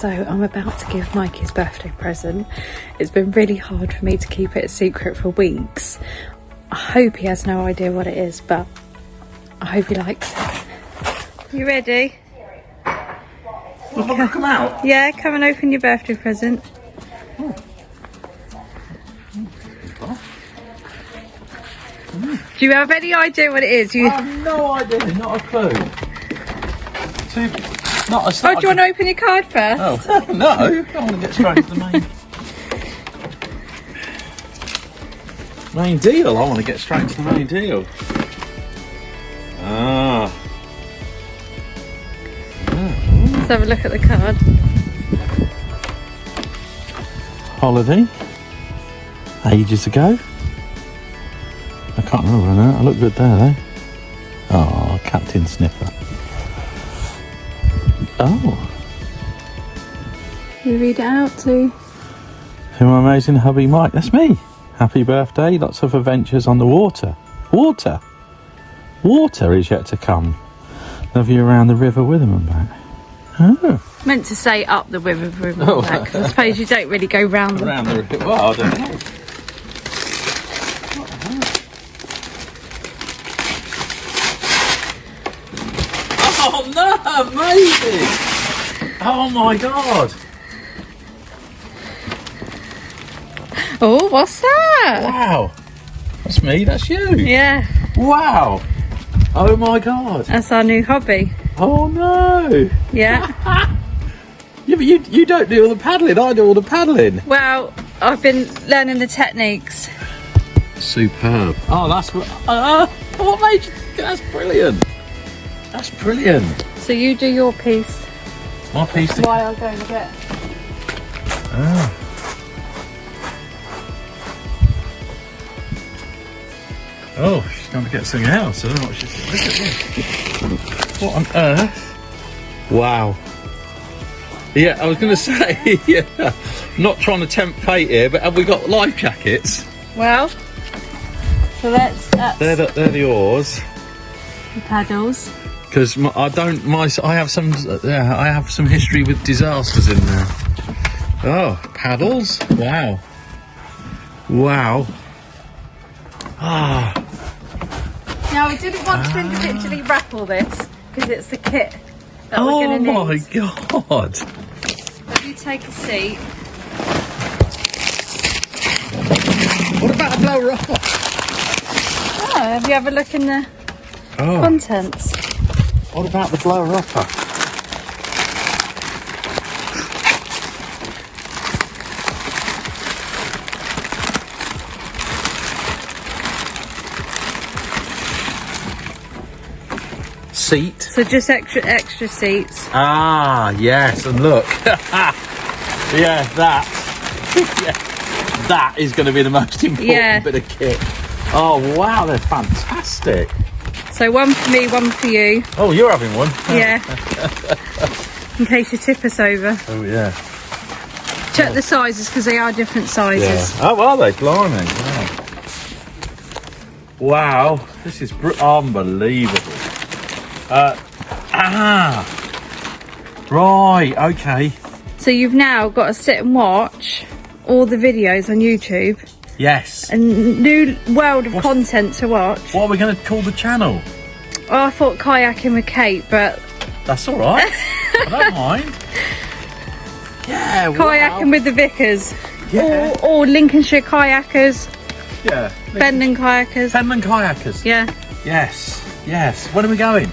So I'm about to give Mike his birthday present. It's been really hard for me to keep it a secret for weeks. I hope he has no idea what it is, but I hope he likes it. You ready? Well, have I come out? Yeah, come and open your birthday present. Oh. Do you have any idea what it is? I have no idea, not a clue. Not a Oh, do you want to open your card first? Oh, no, I want to get straight to the main deal. I want to get straight to the main deal. Ah. Let's have a look at the card. Holiday. Ages ago. I can't remember that. I look good there, though. Oh, Captain Sniffer. Oh. You read it out to? To my amazing hubby Mike. That's me. Happy birthday. Lots of adventures on the water. Water. Water is yet to come. Love you around the river with him and back. Oh. Meant to say up the river and back. I suppose you don't really go round the Around the river. Well, I don't know. Oh no, amazing! Oh my god! Oh, what's that? Wow! That's me, that's you! Yeah. Wow! Oh my god! That's our new hobby. Oh no! Yeah. Yeah, but you don't do all the paddling, I do all the paddling. Well, I've been learning the techniques. Superb. Oh, that's what made you, that's brilliant. That's brilliant. So you do your piece. My piece to... While I go and get. Ah. Oh, she's going to get something else. I don't know what she's... Look at this. What on earth? Wow. Yeah, I was going to say, yeah, not trying to tempt fate here, but have we got life jackets? Well, so that's They're the oars. the paddles. Because I have some history with disasters in there. Oh, paddles! Wow, wow. Ah. Now we didn't want to individually wrap all this because it's the kit that we're going to need. Oh my god! So you take a seat. What about a blower up? Oh, have you have a look in the contents? What about the blower upper? Seat. So just extra seats. Ah, yes, and look. Yeah, that is going to be the most important bit of kit. Oh wow, they're fantastic. So one for me, one for you. Oh, you're having one? Yeah. In case you tip us over. Oh yeah. Check the sizes because they are different sizes. Yeah. Oh, are they? Blimey. Wow, this is unbelievable. Right, okay. So you've now got to sit and watch all the videos on YouTube. Yes. A new world of content to watch. What are we going to call the channel? Oh, I thought Kayaking with Kate, but... That's all right. I don't mind. Yeah, Kayaking with the Vickers. Yeah. Or Lincolnshire kayakers. Yeah. Fenland kayakers. Fenland kayakers. Yeah. Yes, yes. When are we going?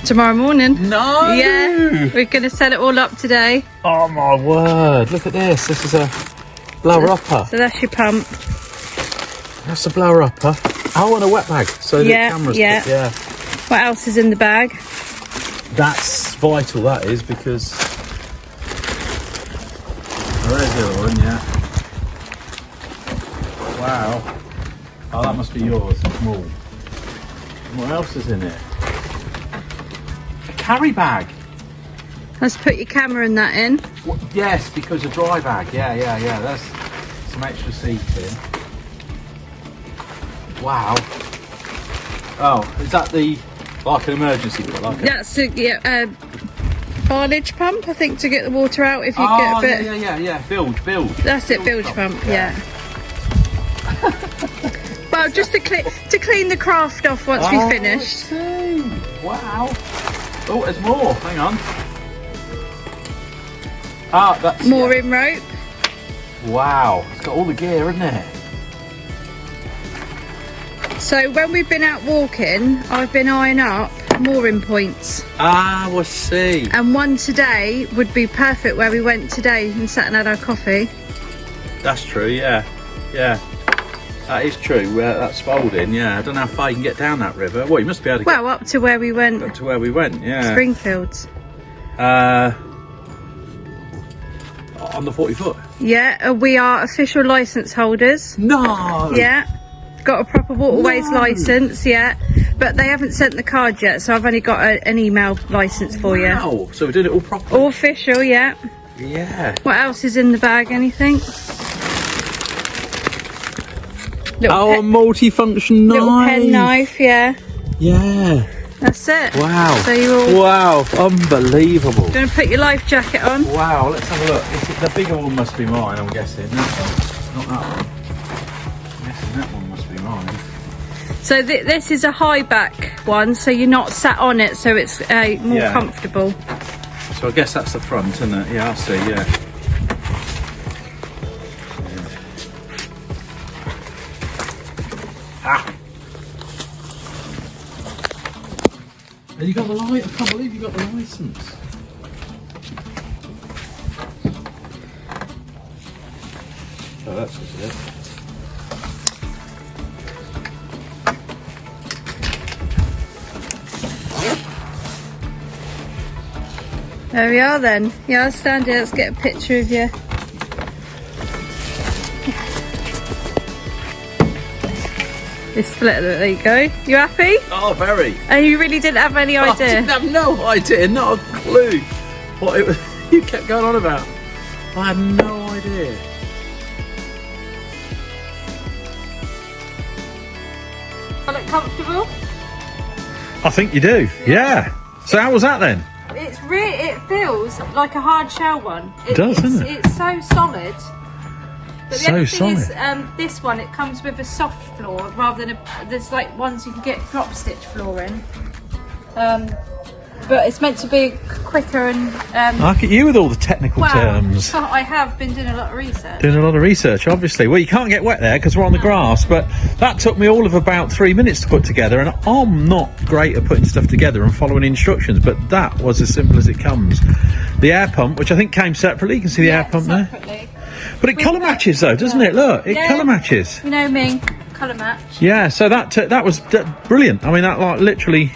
Tomorrow morning. No! Yeah. We're going to set it all up today. Oh my word. Look at this. This is a blower upper. So that's your pump. That's a blower upper. Oh, and a wet bag. So the camera's yeah. What else is in the bag? That's vital, that is, because... Oh, there's the other one, yeah. Wow. Oh, that must be yours. Small. What else is in it? A carry bag. Let's put your camera and that in. What? Yes, because a dry bag. Yeah. There's some extra seats in. Wow. Oh, is that the like an emergency kit? Like That's Barnage pump, I think, to get the water out if you get a bit. Yeah. Bilge. That's it, bilge pump. Yeah. Well, just to clean the craft off once we've finished. I see. Wow. Oh, there's more. Hang on. That's Mooring rope. Wow. It's got all the gear, isn't it? So when we've been out walking, I've been eyeing up mooring points. I see. And one today would be perfect where we went today and sat and had our coffee. That's true, yeah. That is true. That Spalding, yeah. I don't know how far you can get down that river. Well, you must be able to get up to where we went. up to where we went, yeah. Springfields. On the 40-foot? Yeah, we are official licence holders. No! Yeah. Got a proper waterways licence, yeah. But they haven't sent the card yet, so I've only got an email licence for you. Wow, so we did it all properly? All official, yeah. Yeah. What else is in the bag? Anything? A multi-function knife. Little pen knife, yeah. Yeah. That's it. Wow. So you're all... Wow, unbelievable. Going to put your life jacket on? Wow, let's have a look. The bigger one must be mine, I'm guessing. That one. Not that one. I'm guessing that one must be mine. So this is a high back one, so you're not sat on it, so it's more comfortable. So I guess that's the front, isn't it? Yeah, I see, yeah. And you got the light. I can't believe you got the licence. Oh, that's just it. There we are then. Yeah, I'll stand here, let's get a picture of you. This split, there you go. You happy? Oh, very. And you really didn't have any idea? I didn't have no idea, not a clue what it was you kept going on about. I had no idea. Feel it comfortable? I think you do, yeah. So how was that then? It feels like a hard shell one. It does, doesn't it? It's so solid. But the So other thing solid. is, this one, it comes with a soft floor rather than there's like ones you can get drop stitch floor in. But it's meant to be quicker and... Look at you with all the technical terms. I have been doing a lot of research. Doing a lot of research, obviously. Well, you can't get wet there because we're on the grass, but that took me all of about 3 minutes to put together, and I'm not great at putting stuff together and following instructions, but that was as simple as it comes. The air pump, which I think came separately, you can see the air pump separately. there. But it colour matches though, doesn't it? Look, it colour matches. You know me, colour match. Yeah, so that was brilliant. I mean, that like literally,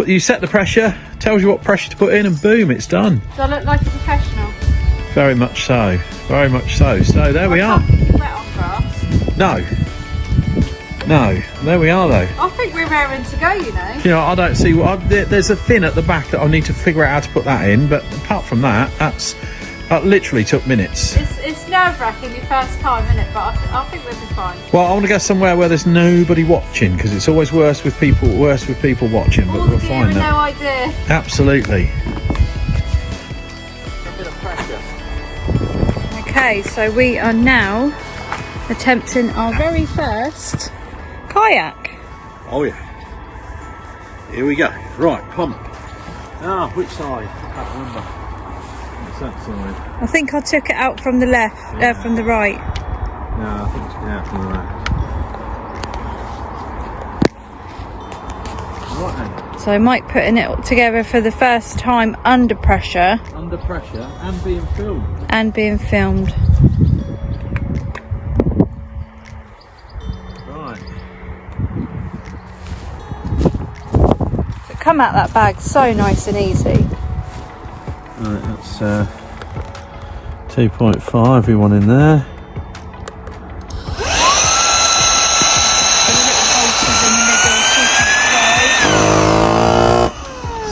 you set the pressure, tells you what pressure to put in, and boom, it's done. Do I look like a professional? Very much so, very much so. So there we are. Wet on grass? No, there we are though. I think we're raring to go, you know. You know, I don't see there's a fin at the back that I need to figure out how to put that in, but apart from that, that literally took minutes. It's nerve-wracking your first time, isn't it? But I think we'll be fine. Well, I want to go somewhere where there's nobody watching, because it's always worse with people watching. But we'll find that. No idea. Absolutely. Okay, so we are now attempting our very first kayak. Oh yeah. Here we go. Right, pump. Which side? I can't remember. It's that side. I think I took it out from the left, from the right. No, I think it's out from the left. Right then. So I might putting it together for the first time under pressure. Under pressure and being filmed. And being filmed. Right. But come out that bag so nice and easy. Right, that's 2.5, everyone in there.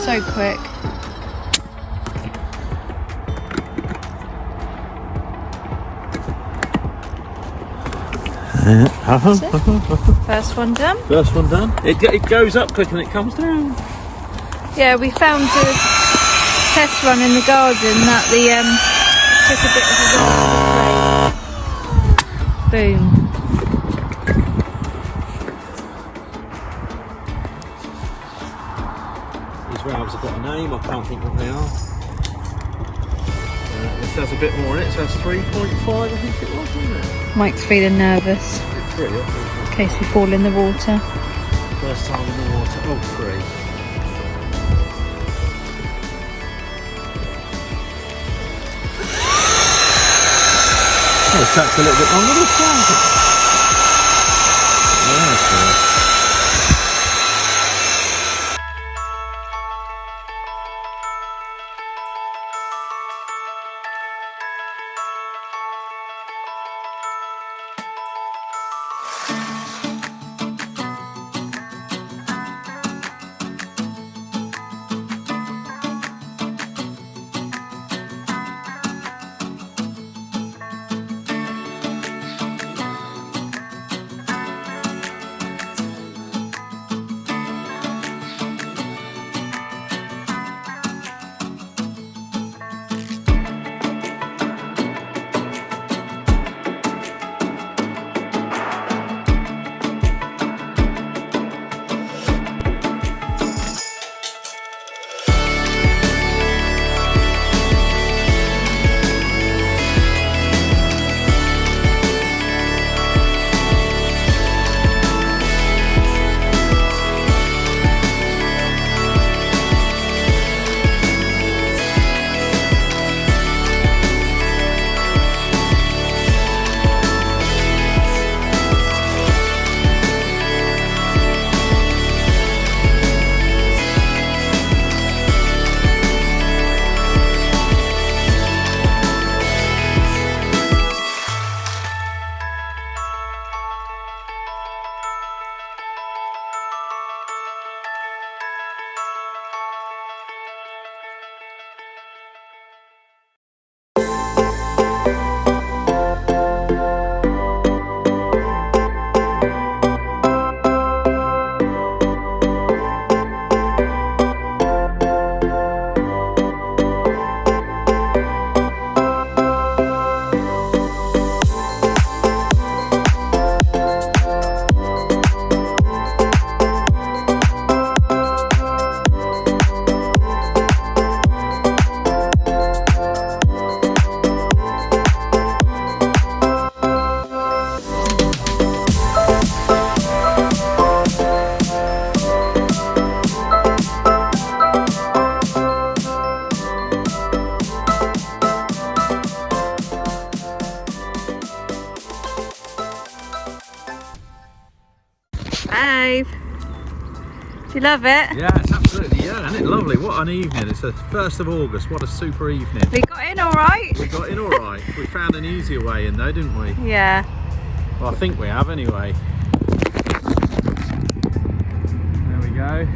So quick. First one done. First one done. It goes up quick and it comes down. Yeah, we found the test run in the garden that the took a bit of a run. Boom. These valves have got a name, I can't think what they are. This has a bit more in it, so that's 3.5 I think it was, wasn't it? Mike's feeling nervous 3, in case we fall in the water. First time in the water. Oh, 3. Oh, it takes a little bit longer this time. Yeah, Babe, do you love it? yeah, it's absolutely, yeah, isn't it lovely? What an evening. It's the 1st of August. What a super evening. We got in all right. We got in all right. We found an easier way in though, didn't we? Yeah. Well, I think we have anyway. There we go.